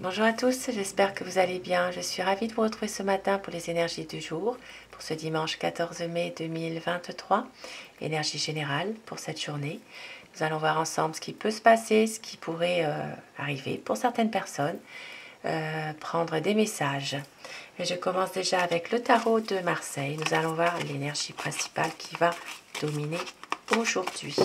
Bonjour à tous, j'espère que vous allez bien. Je suis ravie de vous retrouver ce matin pour les énergies du jour, pour ce dimanche 14 mai 2023. Énergie générale pour cette journée. Nous allons voir ensemble ce qui peut se passer, ce qui pourrait arriver pour certaines personnes, prendre des messages. Et je commence déjà avec le tarot de Marseille. Nous allons voir l'énergie principale qui va dominer aujourd'hui.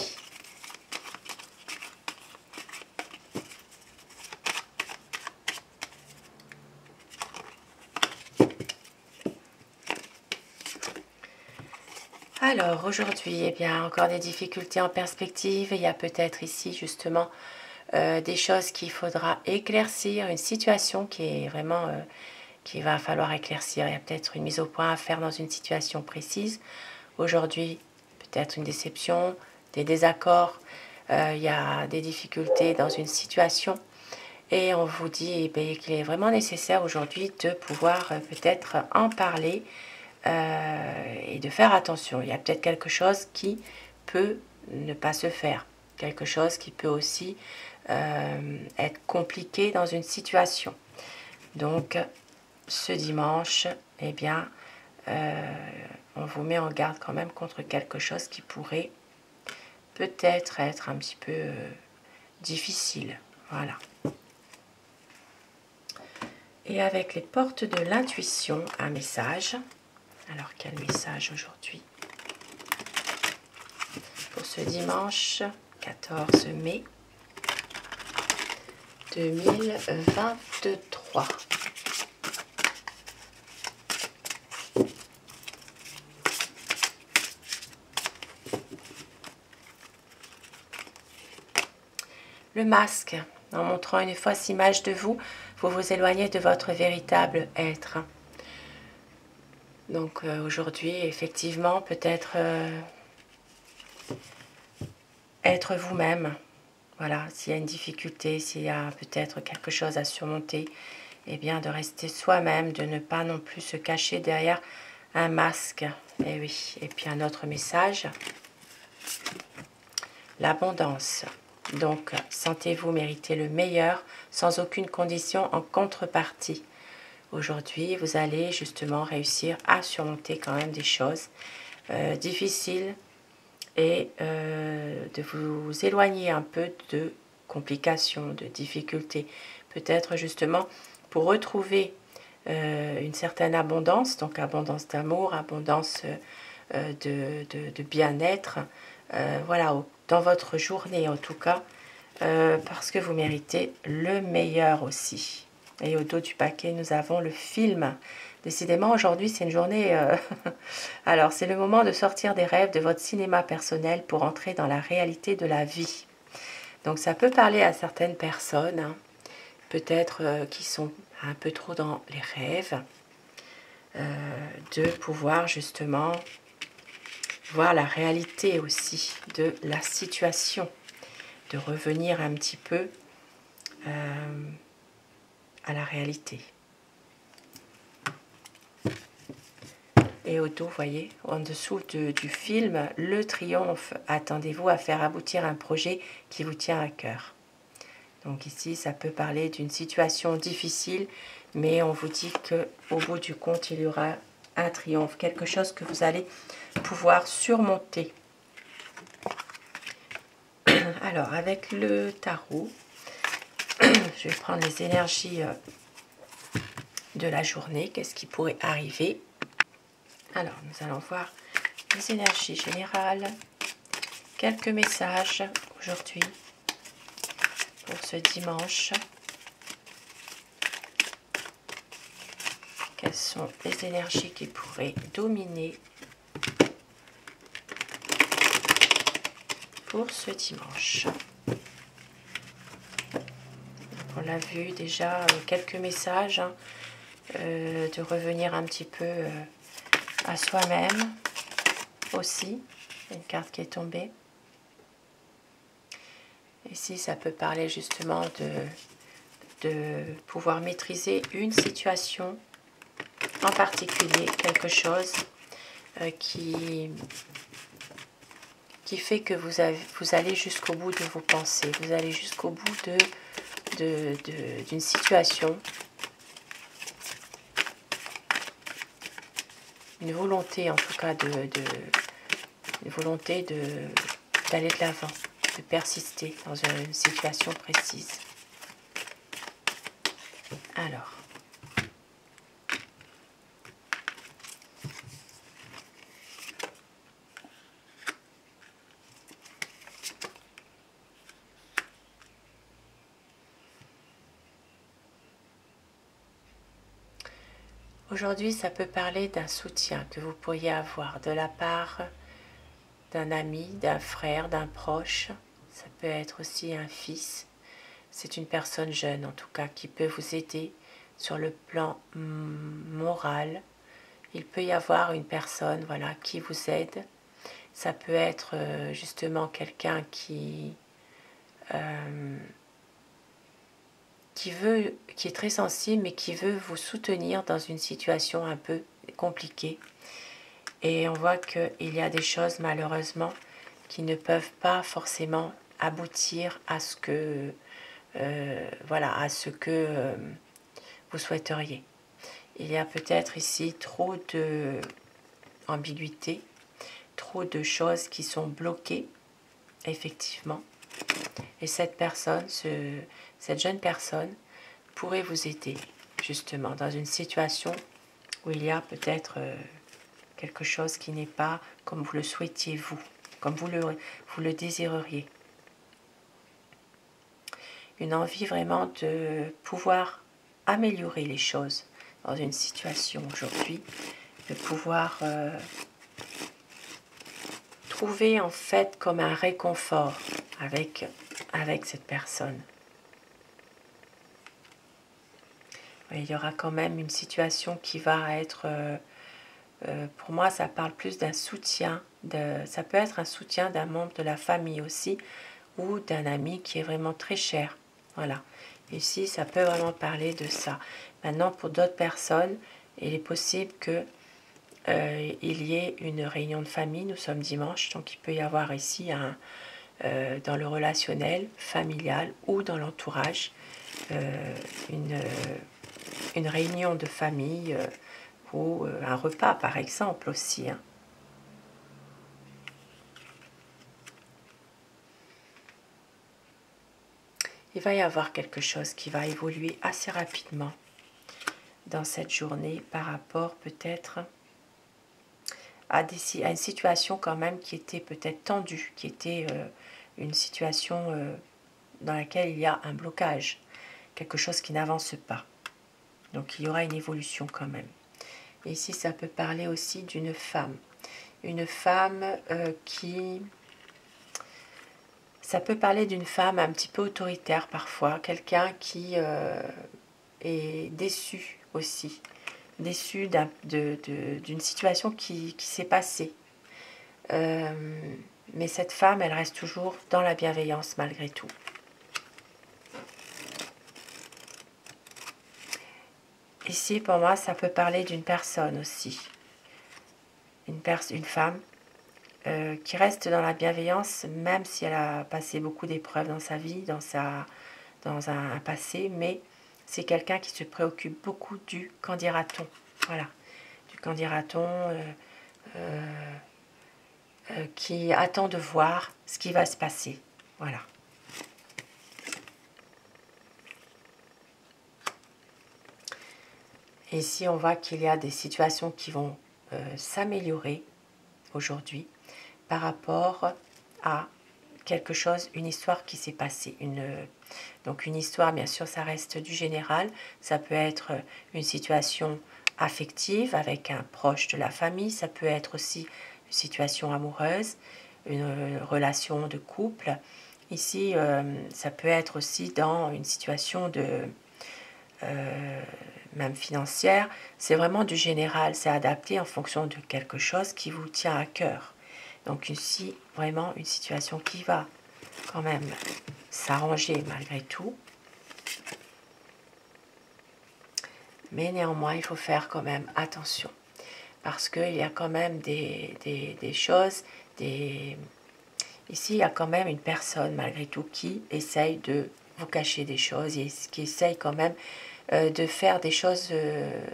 Alors aujourd'hui, eh bien, encore des difficultés en perspective. Il y a peut-être ici justement des choses qu'il faudra éclaircir, une situation qui est vraiment qu'il va falloir éclaircir. Il y a peut-être une mise au point à faire dans une situation précise. Aujourd'hui, peut-être une déception, des désaccords, il y a des difficultés dans une situation. Et on vous dit qu'il est vraiment nécessaire aujourd'hui de pouvoir peut-être en parler et de faire attention. Il y a peut-être quelque chose qui peut ne pas se faire, quelque chose qui peut aussi être compliqué dans une situation. Donc, ce dimanche, eh bien, on vous met en garde quand même contre quelque chose qui pourrait peut-être être un petit peu difficile. Voilà. Et avec les portes de l'intuition, un message. Alors, quel message aujourd'hui pour ce dimanche 14 mai 2023. Le masque, en montrant une fausse image de vous, vous vous éloignez de votre véritable être. Donc aujourd'hui, effectivement, peut-être être vous-même. Voilà, s'il y a une difficulté, s'il y a peut-être quelque chose à surmonter, eh bien de rester soi-même, de ne pas non plus se cacher derrière un masque. Et oui, et puis un autre message, l'abondance. Donc, sentez-vous mériter le meilleur sans aucune condition en contrepartie. Aujourd'hui, vous allez justement réussir à surmonter quand même des choses difficiles et de vous éloigner un peu de complications, de difficultés. Peut-être justement pour retrouver une certaine abondance, donc abondance d'amour, abondance de bien-être, voilà, dans votre journée en tout cas, parce que vous méritez le meilleur aussi. Et au dos du paquet, nous avons le film. Décidément, aujourd'hui, c'est une journée... Alors, c'est le moment de sortir des rêves de votre cinéma personnel pour entrer dans la réalité de la vie. Donc, ça peut parler à certaines personnes, hein, peut-être qui sont un peu trop dans les rêves, de pouvoir justement voir la réalité aussi de la situation, de revenir un petit peu à la réalité. Et au dos, vous voyez, en dessous du film, le triomphe. Attendez-vous à faire aboutir un projet qui vous tient à cœur. Donc ici, ça peut parler d'une situation difficile, mais on vous dit qu'au bout du compte, il y aura un triomphe, quelque chose que vous allez pouvoir surmonter. Alors, avec le tarot, je vais prendre les énergies de la journée. Qu'est-ce qui pourrait arriver? Alors, nous allons voir les énergies générales. Quelques messages aujourd'hui pour ce dimanche. Quelles sont les énergies qui pourraient dominer pour ce dimanche? On l'a vu déjà, quelques messages, hein, de revenir un petit peu à soi-même aussi. Une carte qui est tombée. Ici, ça peut parler justement de pouvoir maîtriser une situation en particulier, quelque chose qui fait que vous allez jusqu'au bout de vos pensées, vous allez jusqu'au bout de d'une situation, une volonté en tout cas une volonté d'aller de l'avant, de persister dans une situation précise. Alors, aujourd'hui, ça peut parler d'un soutien que vous pourriez avoir de la part d'un ami, d'un frère, d'un proche. Ça peut être aussi un fils. C'est une personne jeune, en tout cas, qui peut vous aider sur le plan moral. Il peut y avoir une personne, voilà, qui vous aide. Ça peut être justement quelqu'un qui est très sensible, mais qui veut vous soutenir dans une situation un peu compliquée. Et on voit qu'il y a des choses, malheureusement, qui ne peuvent pas forcément aboutir à ce que, vous souhaiteriez. Il y a peut-être ici trop d'ambiguïté, trop de choses qui sont bloquées, effectivement. Et cette personne, cette jeune personne, pourrait vous aider, justement, dans une situation où il y a peut-être quelque chose qui n'est pas comme vous le souhaitiez, vous, comme vous le désireriez. Une envie vraiment de pouvoir améliorer les choses dans une situation aujourd'hui, de pouvoir trouver en fait comme un réconfort avec cette personne. Il y aura quand même une situation qui va être, pour moi ça parle plus d'un soutien, ça peut être un soutien d'un membre de la famille aussi, ou d'un ami qui est vraiment très cher. Voilà, ici ça peut vraiment parler de ça. Maintenant pour d'autres personnes, il est possible que il y ait une réunion de famille. Nous sommes dimanche, donc il peut y avoir ici dans le relationnel, familial ou dans l'entourage, une réunion de famille ou un repas par exemple aussi. Hein. Il va y avoir quelque chose qui va évoluer assez rapidement dans cette journée par rapport peut-être à une situation quand même qui était peut-être tendue, qui était une situation dans laquelle il y a un blocage, quelque chose qui n'avance pas. Donc il y aura une évolution quand même. Et ici ça peut parler aussi d'une femme. Une femme qui... Ça peut parler d'une femme un petit peu autoritaire parfois, quelqu'un qui est déçu aussi, déçu d'une situation qui s'est passée. Mais cette femme, elle reste toujours dans la bienveillance malgré tout. Ici, pour moi, ça peut parler d'une personne aussi. Une femme qui reste dans la bienveillance, même si elle a passé beaucoup d'épreuves dans sa vie, dans un passé, mais c'est quelqu'un qui se préoccupe beaucoup du qu'en dira-t-on. Voilà, du qu'en dira-t-on, qui attend de voir ce qui va se passer. Voilà. Et ici, on voit qu'il y a des situations qui vont s'améliorer aujourd'hui par rapport à quelque chose, une histoire qui s'est passée. Donc une histoire, bien sûr, ça reste du général. Ça peut être une situation affective avec un proche de la famille. Ça peut être aussi une situation amoureuse, une relation de couple. Ici, ça peut être aussi dans une situation de... même financière. C'est vraiment du général. C'est adapté en fonction de quelque chose qui vous tient à cœur. Donc ici, vraiment une situation qui va quand même s'arranger malgré tout. Mais néanmoins, il faut faire quand même attention. Parce qu'il y a quand même des choses, ici, il y a quand même une personne malgré tout qui essaye de vous cacher des choses et qui essaye quand même de faire des choses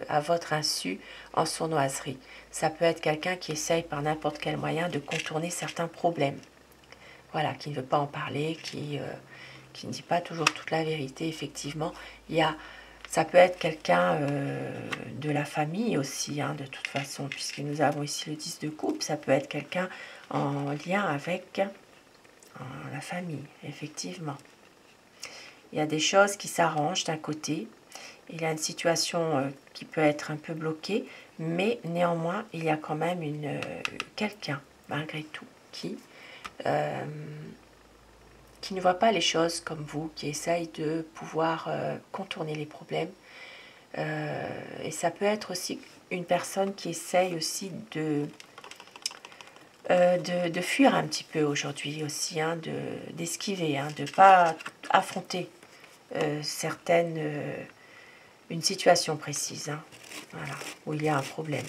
à votre insu en sournoiserie. Ça peut être quelqu'un qui essaye par n'importe quel moyen de contourner certains problèmes. Voilà, qui ne veut pas en parler, qui ne dit pas toujours toute la vérité. Effectivement, ça peut être quelqu'un de la famille aussi, hein, de toute façon, puisque nous avons ici le 10 de coupe. Ça peut être quelqu'un en lien avec la famille, effectivement. Il y a des choses qui s'arrangent d'un côté. Il y a une situation qui peut être un peu bloquée, mais néanmoins, il y a quand même quelqu'un, malgré tout, qui ne voit pas les choses comme vous, qui essaye de pouvoir contourner les problèmes. Et ça peut être aussi une personne qui essaye aussi de fuir un petit peu aujourd'hui aussi, hein, d'esquiver, hein, de ne pas affronter une situation précise, hein, voilà, où il y a un problème.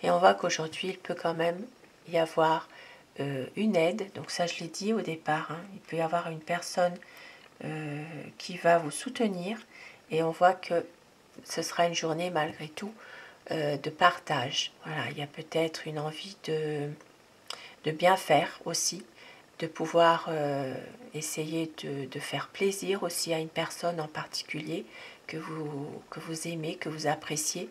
Et on voit qu'aujourd'hui, il peut quand même y avoir une aide. Donc ça, je l'ai dit au départ, hein, il peut y avoir une personne qui va vous soutenir. Et on voit que ce sera une journée, malgré tout, de partage. Voilà, il y a peut-être une envie de bien faire aussi, de pouvoir essayer de faire plaisir aussi à une personne en particulier que vous aimez, que vous appréciez.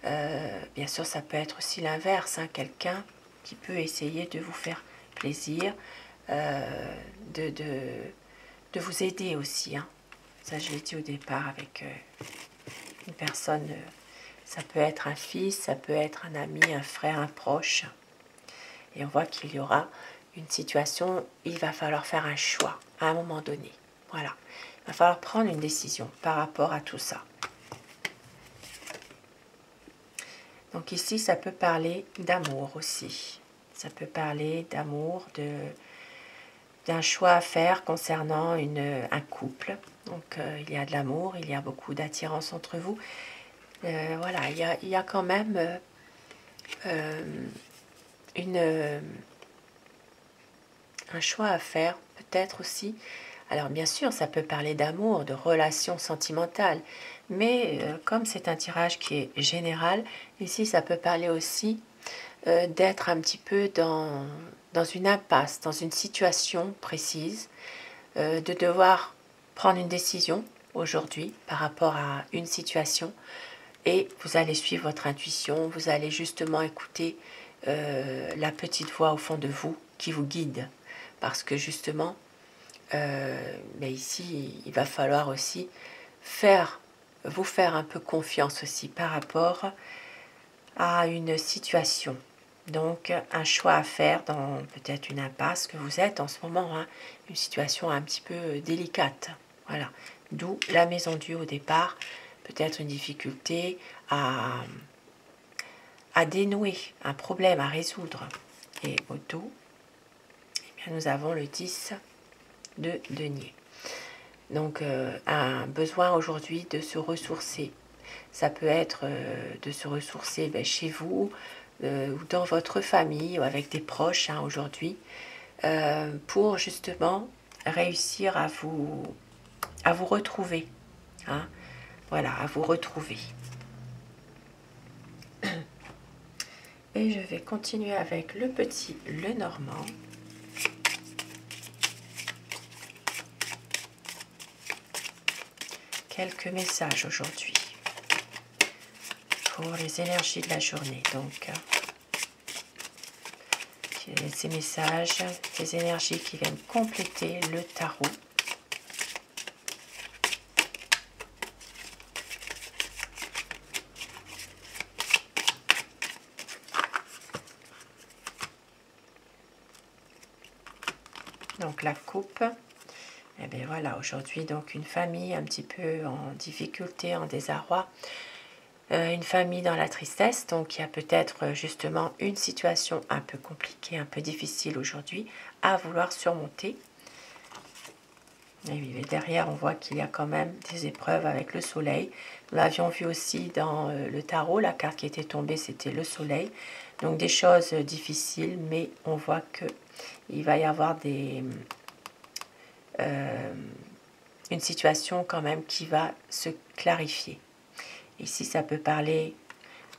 Bien sûr, ça peut être aussi l'inverse, hein, quelqu'un qui peut essayer de vous faire plaisir, de vous aider aussi. Hein. Ça, je l'ai dit au départ avec une personne, ça peut être un fils, ça peut être un ami, un frère, un proche. Et on voit qu'il y aura une situation, il va falloir faire un choix à un moment donné. Voilà, il va falloir prendre une décision par rapport à tout ça. Donc ici, ça peut parler d'amour aussi. Ça peut parler d'amour, d'un choix à faire concernant un couple. Donc il y a de l'amour, il y a beaucoup d'attirance entre vous. Voilà, il y a quand même un choix à faire, peut-être aussi. Alors bien sûr, ça peut parler d'amour, de relations sentimentales, mais comme c'est un tirage qui est général, ici ça peut parler aussi d'être un petit peu dans une impasse, dans une situation précise, de devoir prendre une décision aujourd'hui par rapport à une situation, et vous allez suivre votre intuition, vous allez justement écouter la petite voix au fond de vous qui vous guide, parce que justement, mais ici, il va falloir aussi vous faire un peu confiance aussi par rapport à une situation. Donc, un choix à faire dans peut-être une impasse que vous êtes en ce moment, hein, une situation un petit peu délicate. Voilà, d'où la maison due au départ, peut-être une difficulté à dénouer, un problème à résoudre. Et au dos, eh bien, nous avons le 10 de denier. Donc, un besoin aujourd'hui de se ressourcer. Ça peut être de se ressourcer chez vous, ou dans votre famille, ou avec des proches, hein, aujourd'hui, pour justement réussir à vous retrouver. Hein, voilà, à vous retrouver. Et je vais continuer avec le petit Lenormand. Quelques messages aujourd'hui pour les énergies de la journée. Donc, ces messages, ces énergies qui viennent compléter le tarot. Donc la coupe, et bien voilà, aujourd'hui donc une famille un petit peu en difficulté, en désarroi, une famille dans la tristesse, donc il y a peut-être justement une situation un peu compliquée, un peu difficile aujourd'hui à vouloir surmonter. Et oui, mais derrière on voit qu'il y a quand même des épreuves avec le soleil. Nous l'avions vu aussi dans le tarot, la carte qui était tombée c'était le soleil. Donc des choses difficiles, mais on voit que il va y avoir une situation quand même qui va se clarifier. Ici, ça peut parler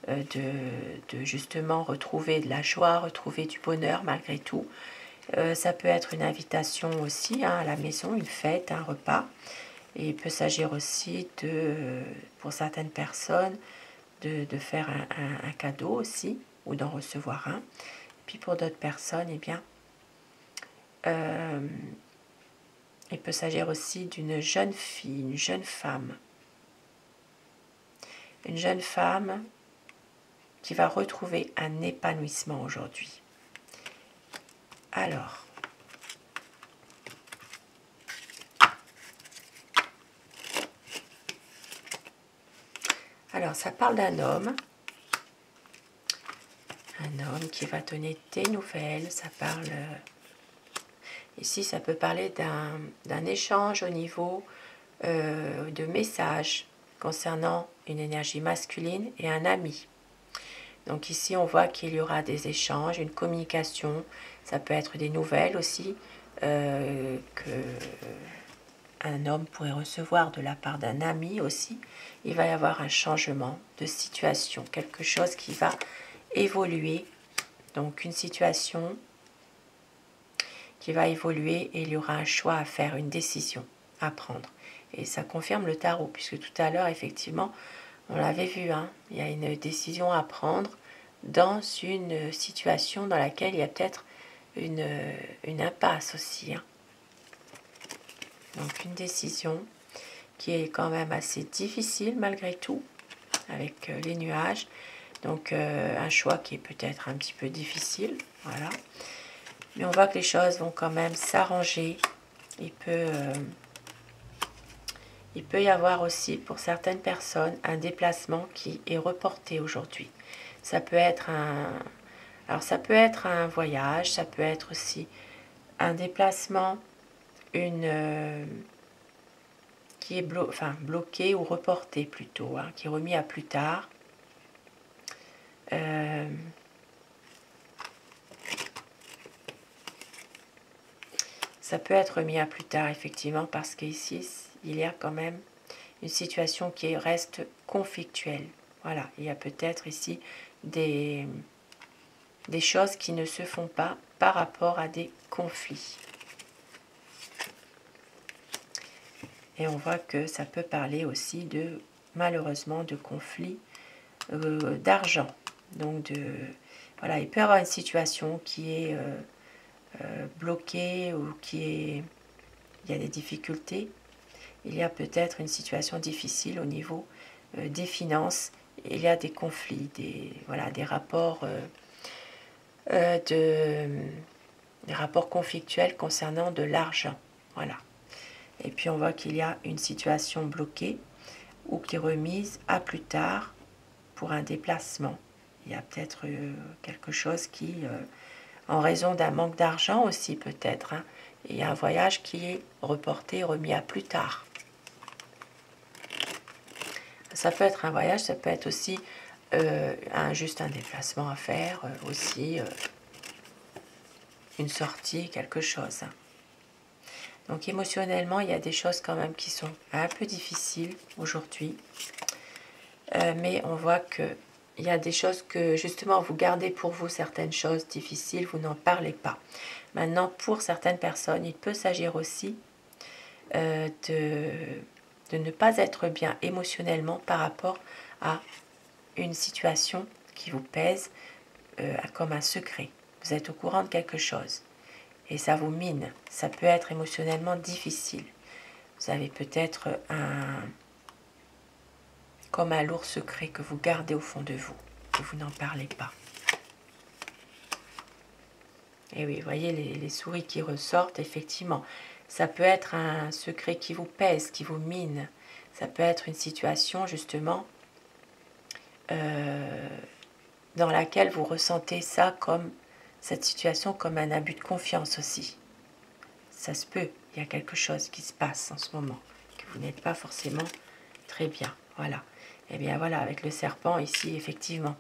de justement retrouver de la joie, retrouver du bonheur malgré tout. Ça peut être une invitation aussi à la maison, une fête, un repas. Et il peut s'agir aussi pour certaines personnes de faire un cadeau aussi, ou d'en recevoir un. Puis pour d'autres personnes, eh bien, il peut s'agir aussi d'une jeune fille, une jeune femme. Une jeune femme qui va retrouver un épanouissement aujourd'hui. Alors, ça parle d'un homme. Un homme qui va donner des nouvelles. Ça parle... ici, ça peut parler d'un échange au niveau de messages concernant une énergie masculine et un ami. Donc ici, on voit qu'il y aura des échanges, une communication. Ça peut être des nouvelles aussi que un homme pourrait recevoir de la part d'un ami aussi. Il va y avoir un changement de situation, quelque chose qui va évoluer. Donc une situation qui va évoluer et il y aura un choix à faire, une décision à prendre. Et ça confirme le tarot, puisque tout à l'heure, effectivement, on l'avait vu, hein, il y a une décision à prendre dans une situation dans laquelle il y a peut-être une impasse aussi. Hein. Donc une décision qui est quand même assez difficile malgré tout, avec les nuages. Donc un choix qui est peut-être un petit peu difficile, voilà. Mais on voit que les choses vont quand même s'arranger. Il peut y avoir aussi pour certaines personnes un déplacement qui est reporté aujourd'hui. Ça peut être ça peut être un voyage, ça peut être aussi un déplacement, qui est bloqué ou reporté plutôt, hein, qui est remis à plus tard. Ça peut être remis à plus tard, effectivement, parce qu'ici, il y a quand même une situation qui reste conflictuelle. Voilà, il y a peut-être ici des choses qui ne se font pas par rapport à des conflits. Et on voit que ça peut parler aussi malheureusement, de conflits d'argent. Donc, voilà, il peut y avoir une situation qui est bloquée ou il y a des difficultés. Il y a peut-être une situation difficile au niveau des finances. Il y a des conflits, des rapports, des rapports conflictuels concernant de l'argent. Voilà. Et puis on voit qu'il y a une situation bloquée ou qui est remise à plus tard pour un déplacement. Il y a peut-être quelque chose qui, en raison d'un manque d'argent aussi peut-être, hein, il y a un voyage qui est reporté, remis à plus tard. Ça peut être un voyage, ça peut être aussi juste un déplacement à faire, aussi une sortie, quelque chose. Donc émotionnellement, il y a des choses quand même qui sont un peu difficiles aujourd'hui. Mais on voit qu'il y a des choses que justement vous gardez pour vous, certaines choses difficiles, vous n'en parlez pas. Maintenant, pour certaines personnes, il peut s'agir aussi de ne pas être bien émotionnellement par rapport à une situation qui vous pèse comme un secret. Vous êtes au courant de quelque chose et ça vous mine. Ça peut être émotionnellement difficile. Vous avez peut-être comme un lourd secret que vous gardez au fond de vous, que vous n'en parlez pas. Et oui, vous voyez les souris qui ressortent, effectivement. Ça peut être un secret qui vous pèse, qui vous mine. Ça peut être une situation, justement, dans laquelle vous ressentez cette situation comme un abus de confiance aussi. Ça se peut, il y a quelque chose qui se passe en ce moment, que vous n'êtes pas forcément très bien. Voilà. Et bien voilà, avec le serpent ici, effectivement,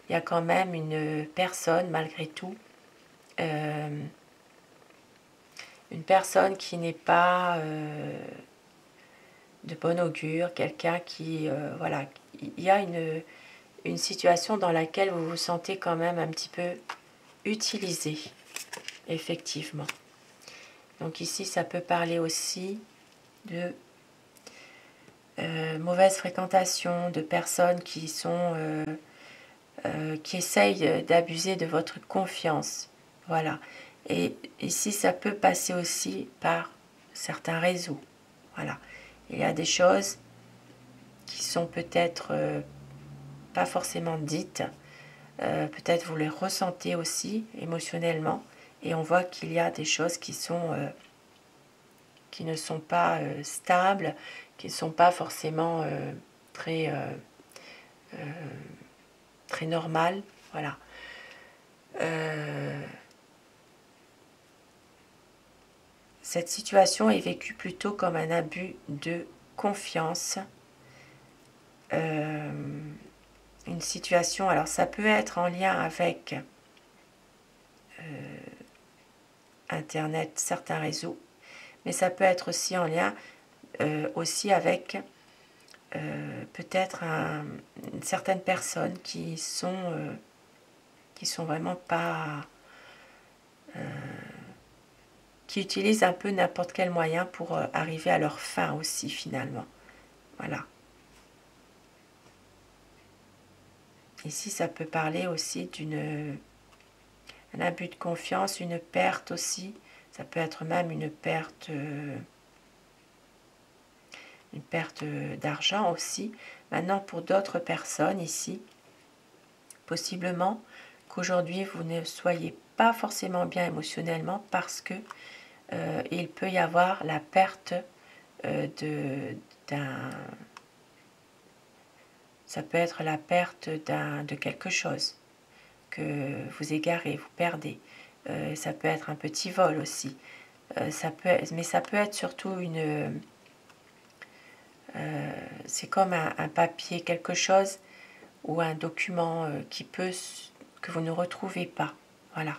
il y a quand même une personne, malgré tout, une personne qui n'est pas de bon augure, quelqu'un qui, voilà, il y a une situation dans laquelle vous vous sentez quand même un petit peu utilisé, effectivement. Donc ici, ça peut parler aussi de mauvaise fréquentation, de personnes qui sont qui essayent d'abuser de votre confiance. Voilà. Et ici, ça peut passer aussi par certains réseaux. Voilà. Il y a des choses qui sont peut-être pas forcément dites. Peut-être vous les ressentez aussi émotionnellement. Et on voit qu'il y a des choses qui ne sont pas stables, qui ne sont pas forcément très, très normales. Voilà. Cette situation est vécue plutôt comme un abus de confiance. Une situation, alors ça peut être en lien avec Internet, certains réseaux, mais ça peut être aussi en lien aussi avec peut-être certaines personnes qui sont vraiment pas... qui utilisent un peu n'importe quel moyen pour arriver à leur fin aussi finalement. Voilà. Ici, ça peut parler aussi un abus de confiance, une perte aussi. Ça peut être même une perte d'argent aussi. Maintenant, pour d'autres personnes ici, possiblement qu'aujourd'hui, vous ne soyez pas forcément bien émotionnellement parce que il peut y avoir la perte ça peut être la perte de quelque chose que vous égarez, vous perdez. Ça peut être un petit vol aussi. Mais ça peut être surtout c'est comme un papier, quelque chose ou un document que vous ne retrouvez pas. Voilà,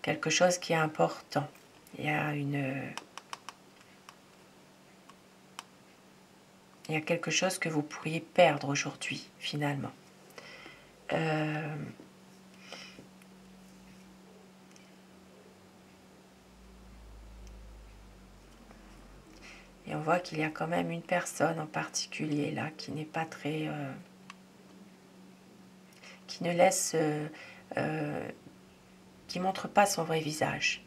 quelque chose qui est important. Il y a quelque chose que vous pourriez perdre aujourd'hui, finalement. Et on voit qu'il y a quand même une personne en particulier là qui n'est pas très... qui ne laisse... qui montre pas son vrai visage.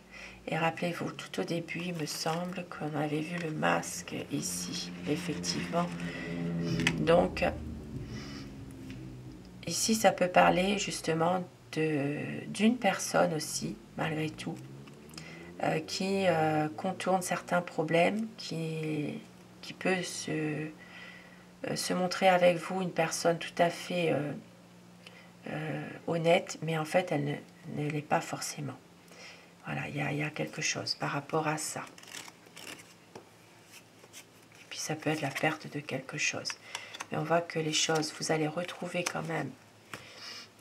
Et rappelez-vous, tout au début, il me semble qu'on avait vu le masque ici, effectivement. Donc, ici, ça peut parler justement d'une personne aussi, malgré tout, qui contourne certains problèmes, qui peut se montrer avec vous une personne tout à fait honnête, mais en fait, elle ne l'est pas forcément. Voilà, il y a quelque chose par rapport à ça. Puis ça peut être la perte de quelque chose. Mais on voit que les choses, vous allez retrouver quand même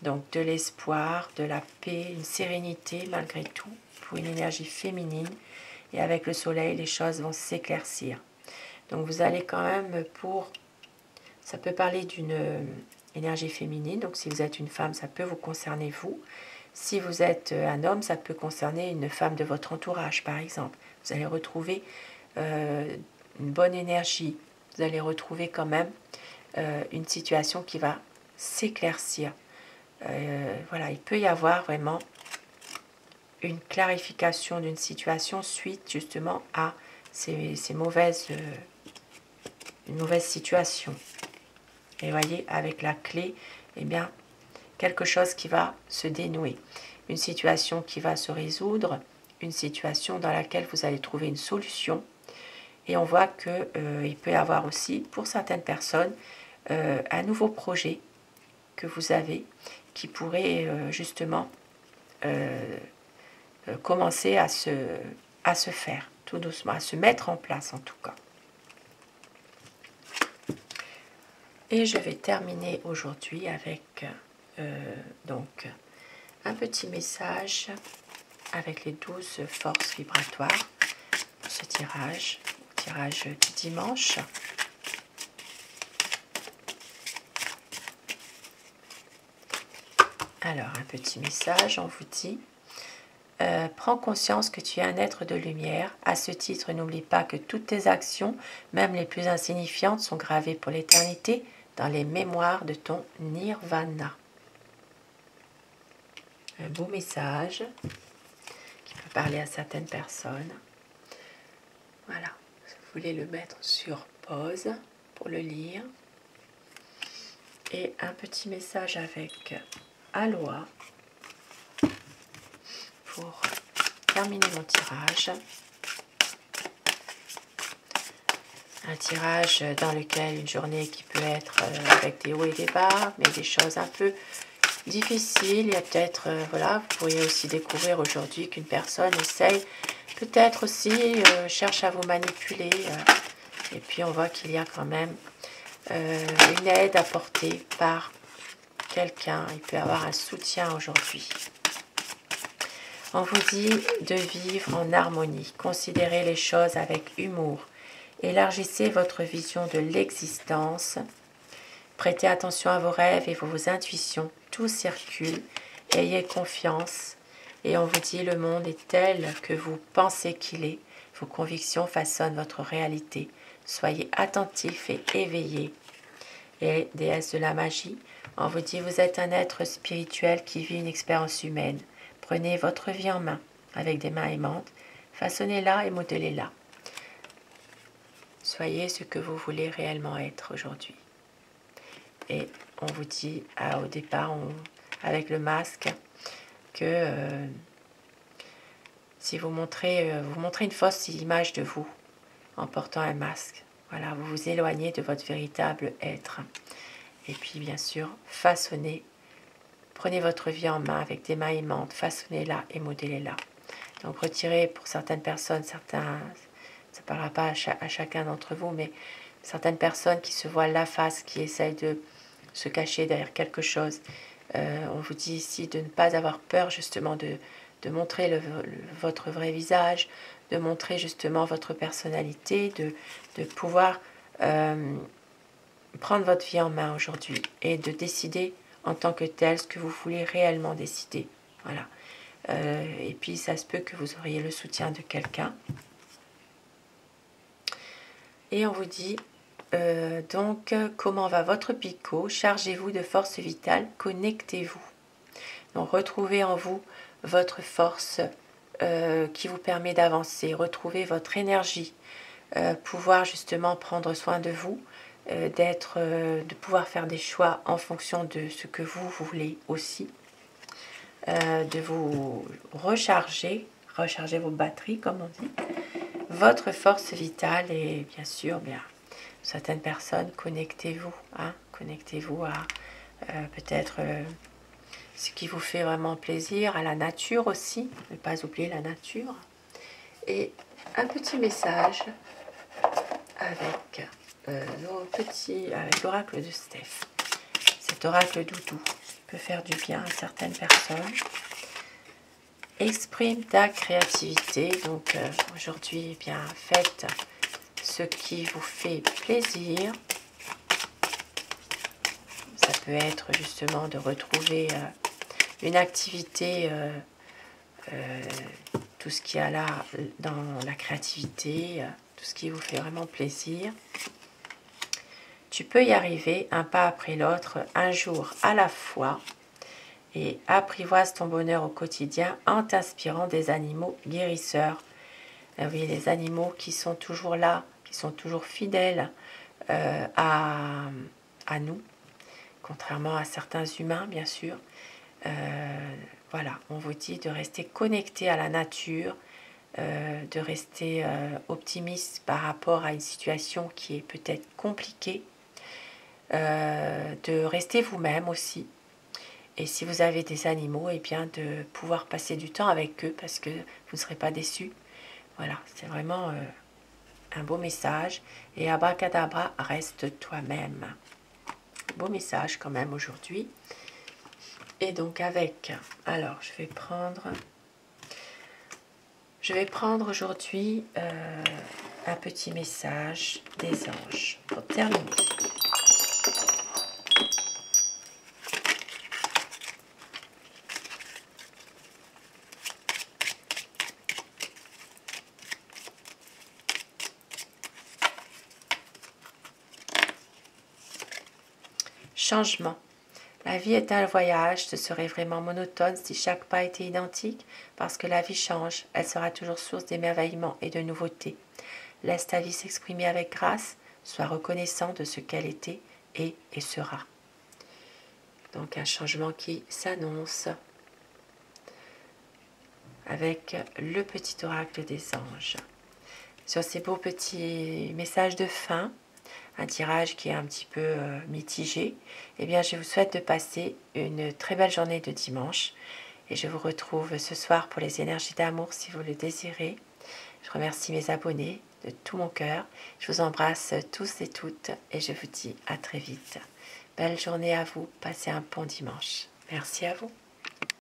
donc de l'espoir, de la paix, une sérénité malgré tout, pour une énergie féminine. Et avec le soleil, les choses vont s'éclaircir. Donc vous allez quand même ça peut parler d'une énergie féminine. Donc si vous êtes une femme, ça peut vous concerner vous. Si vous êtes un homme, ça peut concerner une femme de votre entourage, par exemple. Vous allez retrouver une bonne énergie. Vous allez retrouver quand même une situation qui va s'éclaircir. Voilà, il peut y avoir vraiment une clarification d'une situation suite justement à une mauvaise situation. Et voyez, avec la clé, eh bien, quelque chose qui va se dénouer, une situation qui va se résoudre, une situation dans laquelle vous allez trouver une solution. Et on voit qu'il peut y avoir aussi, pour certaines personnes, un nouveau projet que vous avez qui pourrait justement commencer à se faire, tout doucement, à se mettre en place en tout cas. Et je vais terminer aujourd'hui avec donc un petit message avec les 12 forces vibratoires pour ce tirage du dimanche. Alors, un petit message, on vous dit prends conscience que tu es un être de lumière. À ce titre, n'oublie pas que toutes tes actions, même les plus insignifiantes, sont gravées pour l'éternité dans les mémoires de ton nirvana. Un beau message qui peut parler à certaines personnes. Voilà, vous voulez le mettre sur pause pour le lire. Et un petit message avec Aloha pour terminer mon tirage. Un tirage dans lequel une journée qui peut être avec des hauts et des bas, mais des choses un peu difficiles. Il y a peut-être, voilà, vous pourriez aussi découvrir aujourd'hui qu'une personne essaye, peut-être aussi cherche à vous manipuler. Et puis on voit qu'il y a quand même une aide apportée par quelqu'un. Il peut y avoir un soutien aujourd'hui. On vous dit de vivre en harmonie. Considérez les choses avec humour. Élargissez votre vision de l'existence. Prêtez attention à vos rêves et vos intuitions. Tout circule. Ayez confiance. Et on vous dit le monde est tel que vous pensez qu'il est. Vos convictions façonnent votre réalité. Soyez attentifs et éveillés. Et déesse de la magie, on vous dit vous êtes un être spirituel qui vit une expérience humaine. Prenez votre vie en main avec des mains aimantes. Façonnez-la et modelez-la. Soyez ce que vous voulez réellement être aujourd'hui. Et on vous dit au départ, avec le masque, que si vous montrez une fausse image de vous en portant un masque, voilà, vous vous éloignez de votre véritable être. Et puis bien sûr, façonnez, prenez votre vie en main avec des mains aimantes, façonnez-la et modélez-la. Donc retirez pour certaines personnes, ça ne parlera pas à chacun d'entre vous, mais certaines personnes qui se voilent la face, qui essayent de se cacher derrière quelque chose. On vous dit ici de ne pas avoir peur justement de montrer votre vrai visage, de montrer justement votre personnalité, de pouvoir prendre votre vie en main aujourd'hui et de décider en tant que tel ce que vous voulez réellement décider. Voilà. Et puis ça se peut que vous auriez le soutien de quelqu'un. Et on vous dit donc comment va votre Pico? Chargez-vous de force vitale, connectez-vous. Donc retrouvez en vous votre force qui vous permet d'avancer, retrouvez votre énergie, pouvoir justement prendre soin de vous, de pouvoir faire des choix en fonction de ce que vous voulez aussi, de vous recharger vos batteries comme on dit, votre force vitale et bien sûr, certaines personnes, connectez-vous, connectez-vous à peut-être ce qui vous fait vraiment plaisir, à la nature aussi, ne pas oublier la nature. Et un petit message avec avec l'oracle de Steph. Cet oracle doudou peut faire du bien à certaines personnes. Exprime ta créativité. Donc aujourd'hui, faites ce qui vous fait plaisir. Ça peut être justement de retrouver une activité, tout ce qu'il y a là dans la créativité, tout ce qui vous fait vraiment plaisir. Tu peux y arriver un pas après l'autre, un jour à la fois, et apprivoise ton bonheur au quotidien en t'inspirant des animaux guérisseurs. Oui, les animaux qui sont toujours là, qui sont toujours fidèles à nous, contrairement à certains humains, bien sûr. Voilà, on vous dit de rester connecté à la nature, de rester optimiste par rapport à une situation qui est peut-être compliquée, de rester vous-même aussi. Et si vous avez des animaux, de pouvoir passer du temps avec eux parce que vous ne serez pas déçus. Voilà, c'est vraiment un beau message. Et abracadabra, reste toi-même. beau message quand même aujourd'hui. Et donc avec, alors je vais prendre aujourd'hui un petit message des anges pour terminer. Changement. La vie est un voyage, ce serait vraiment monotone si chaque pas était identique, parce que la vie change, elle sera toujours source d'émerveillement et de nouveautés. Laisse ta vie s'exprimer avec grâce, sois reconnaissant de ce qu'elle était et sera. Donc un changement qui s'annonce avec le petit oracle des anges. Sur ces beaux petits messages de fin, un tirage qui est un petit peu mitigé, eh bien je vous souhaite de passer une très belle journée de dimanche et je vous retrouve ce soir pour les énergies d'amour si vous le désirez. Je remercie mes abonnés de tout mon cœur. Je vous embrasse tous et toutes et je vous dis à très vite. Belle journée à vous, passez un bon dimanche. Merci à vous.